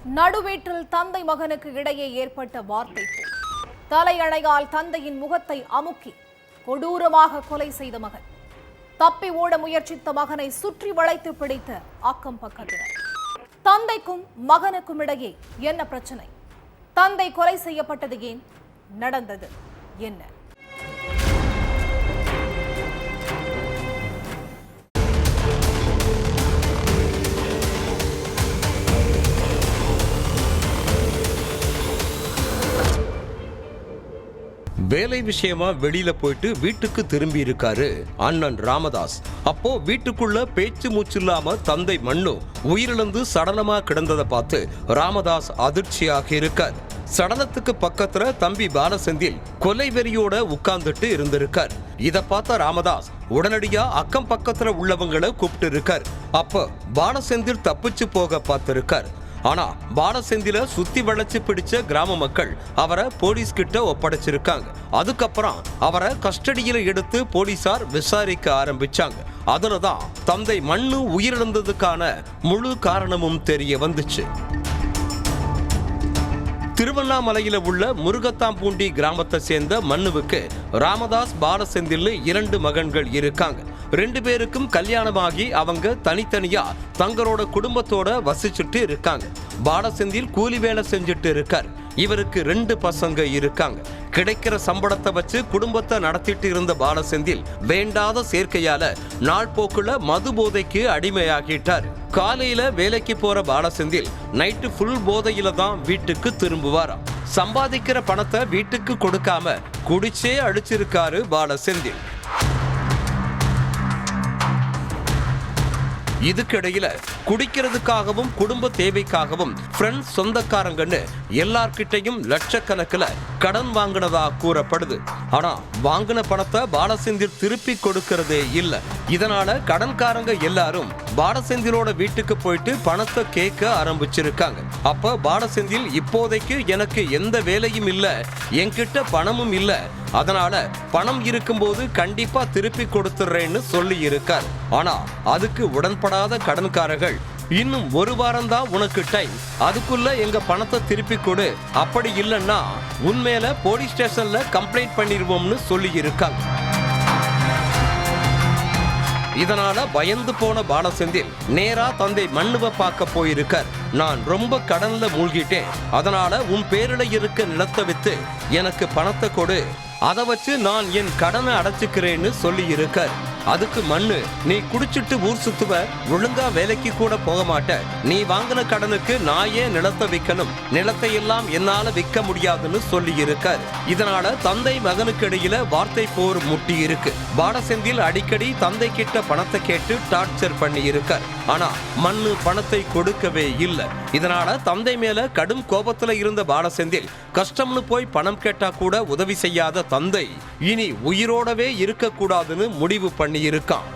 நடுவீட்டில் தந்தை மகனுக்கு இடையே ஏற்பட்ட வார்த்தை போர். தலையணையால் தந்தையின் முகத்தை அமுக்கி கொடூரமாக கொலை செய்த மகன். தப்பி ஓட முயற்சித்த மகனை சுற்றி வளைத்து பிடித்த அக்கம் பக்கத்தினர். தந்தைக்கும் மகனுக்கும் இடையே என்ன பிரச்சனை? தந்தை கொலை செய்யப்பட்டது ஏன்? நடந்தது என்ன? வேலை விஷயமா வெளியில போயிட்டு வீட்டுக்கு திரும்பி இருக்காரு அண்ணன் ராமதாஸ். அப்போ வீட்டுக்குள்ள பேச்சு மூச்சு இல்லாம தந்தை மண்ணு உயிரிழந்து சடலமா கிடந்ததை பார்த்து ராமதாஸ் அதிர்ச்சியாக இருக்கார். சடலத்துக்கு பக்கத்துல தம்பி பாலசெந்தில் கொலை வெறியோட உட்கார்ந்துட்டு இருந்திருக்கார். இத பார்த்த ராமதாஸ் உடனடியா அக்கம் பக்கத்துல உள்ளவங்களை கூப்பிட்டு இருக்கார். அப்ப பாலசெந்தில் தப்பிச்சு போக பார்த்திருக்கார். ஆனா பாலசெந்தில சுத்தி வளைச்சு பிடிச்ச கிராம மக்கள் அவரை போலீஸ் கிட்ட ஒப்படைச்சிருக்காங்க. அதுக்கப்புறம் அவரை கஸ்டடியில எடுத்து போலீசார் விசாரிக்க ஆரம்பிச்சாங்க. அதுலதான் தந்தை மண்ணு உயிரிழந்ததுக்கான முழு காரணமும் தெரிய வந்துச்சு. திருவண்ணாமலையில உள்ள முருகத்தாம்பூண்டி கிராமத்தை சேர்ந்த மண்ணுவுக்கு ராமதாஸ் பாலசெந்தில் 2 மகன்கள் இருக்காங்க. 2 பேருக்கும் கல்யாணமாகி அவங்க தனித்தனியா தங்களோட குடும்பத்தோட வசிச்சுட்டு இருக்காங்க. பாலசெந்தில் கூலி வேலை செஞ்சுட்டு இருக்கார். இவருக்கு 2 பசங்க இருக்காங்க. கிடைக்கிற சம்பளத்தை வச்சு குடும்பத்தை நடத்திட்டு இருந்த பாலசெந்தில் வேண்டாத சேர்க்கையால நாள் போக்குல மது போதைக்கு அடிமையாகிட்டார். காலையில வேலைக்கு போற பாலசெந்தில் நைட்டு ஃபுல் போதையில தான் வீட்டுக்கு திரும்புவாராம். சம்பாதிக்கிற பணத்தை வீட்டுக்கு கொடுக்காம குடிச்சே அடிச்சிருக்காரு பாலசெந்தில். இதுக்கிடையில குடிக்கிறதுக்காகவும் குடும்ப தேவைக்காகவும் ஃப்ரெண்ட்ஸ் சொந்தக்காரங்கன்னு எல்லார்கிட்டையும் லட்சக்கணக்கில் கடன் வாங்கினதா கூறப்படுது. ஆனா வாங்கின பணத்தை பாலசெந்தில் திருப்பி கொடுக்கறதே இல்லை. இதனால கடன்காரங்க எல்லாரும் பாலசெந்திலோட வீட்டுக்கு போயிட்டு பணத்தை கேட்க ஆரம்பிச்சிருக்காங்க. அப்ப பாலசெந்தில் இப்போதைக்கு எனக்கு எந்த வேலையும் இல்லை, என்கிட்ட பணமும் இல்லை, அதனால பணம் இருக்கும்போது கண்டிப்பா திருப்பி கொடுத்துறேன்னு சொல்லி இருக்கார். ஆனா அதுக்கு உடன்படாத கடன்காரர்கள் இன்னும் 1 வாரம் தான் உனக்கு டைம், அதுக்குள்ள எங்க பணத்தை திருப்பி கொடு, அப்படி இல்லைன்னா உண்மையில போலீஸ் ஸ்டேஷன்ல கம்ப்ளைண்ட் பண்ணிடுவோம்னு சொல்லி இருக்காங்க. இதனால பயந்து போன பாலசெந்தில் நேரா தந்தை மண்ணுவை பார்க்க போயிருக்கார். நான் ரொம்ப கடன்ல மூழ்கிட்டேன், அதனால உன் பேரில இருக்க நிலத்தை வித்து எனக்கு பணத்தை கொடு, அதை வச்சு நான் என் கடனை அடைச்சுக்கிறேன்னு சொல்லி இருக்கார். அதுக்கு மண்ணு, நீ குடிச்சிட்டு ஊர் சுத்துவ, ஒழுங்கா வேலைக்கு கூட போக மாட்ட, நீ வாங்கின கடனுக்கு நான் ஏன் நிலத்தை விற்கணும், நிலத்தை எல்லாம் என்னால விற்க முடியாதுன்னு சொல்லி இருக்கார். இதனால தந்தை மகனுக்கு இடையில வார்த்தை போர் முட்டி இருக்கு. பாலசெந்தில் அடிக்கடி தந்தை கிட்ட பணத்தை கேட்டு டார்ச்சர் பண்ணி இருக்கார். ஆனா மண்ணு பணத்தை கொடுக்கவே இல்லை. இதனால தந்தை மேல கடும் கோபத்துல இருந்த பாலசெந்தில் கஷ்டம்னு போய் பணம் கேட்டா கூட உதவி செய்யாத தந்தை இனி உயிரோடவே இருக்க கூடாதுன்னு முடிவு பண்ணி இருக்கான்.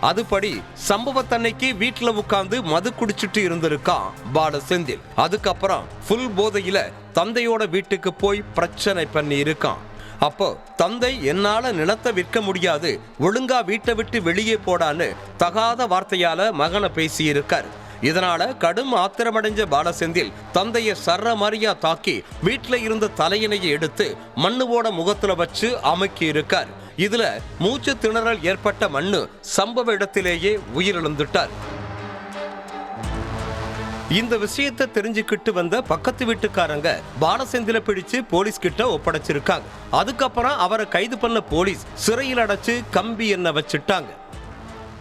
அதுபடி சம்பவத்தன்னைக்கு வீட்டுல உட்கார்ந்து மது குடிச்சிட்டு இருந்திருக்கான் பாலசெந்தில். அதுக்கப்புறம் ஃபுல் போதையில தந்தையோட வீட்டுக்கு போய் பிரச்சனை பண்ணி இருக்கான். அப்போ தந்தை என்னால நிலத்தை விற்க முடியாது, ஒழுங்கா வீட்டை விட்டு வெளியே போடான்னு தகாத வார்த்தையால மகனை பேசி இருக்கார். இதனால கடும் ஆத்திரமடைஞ்ச பாலசெந்தில் தந்தைய சர்ற மாதிரியா தாக்கி வீட்டுல இருந்த தலையணையை எடுத்து மண்ணுவோட முகத்துல வச்சு அமுக்கி இருக்கார். இதுல மூச்சு திணறல் ஏற்பட்ட மண்ணு சம்பவ இடத்திலேயே உயிரிழந்துட்டார். இந்த விஷயத்தை தெரிஞ்சுக்கிட்டு வந்த பக்கத்து வீட்டுக்காரங்க பாலசெந்தில பிடிச்சு போலீஸ் கிட்ட ஒப்படைச்சிருக்காங்க. அதுக்கப்புறம் அவரை கைது பண்ண போலீஸ் சிறையில் அடைச்சு கம்பி எண்ணெய் வச்சுட்டாங்க.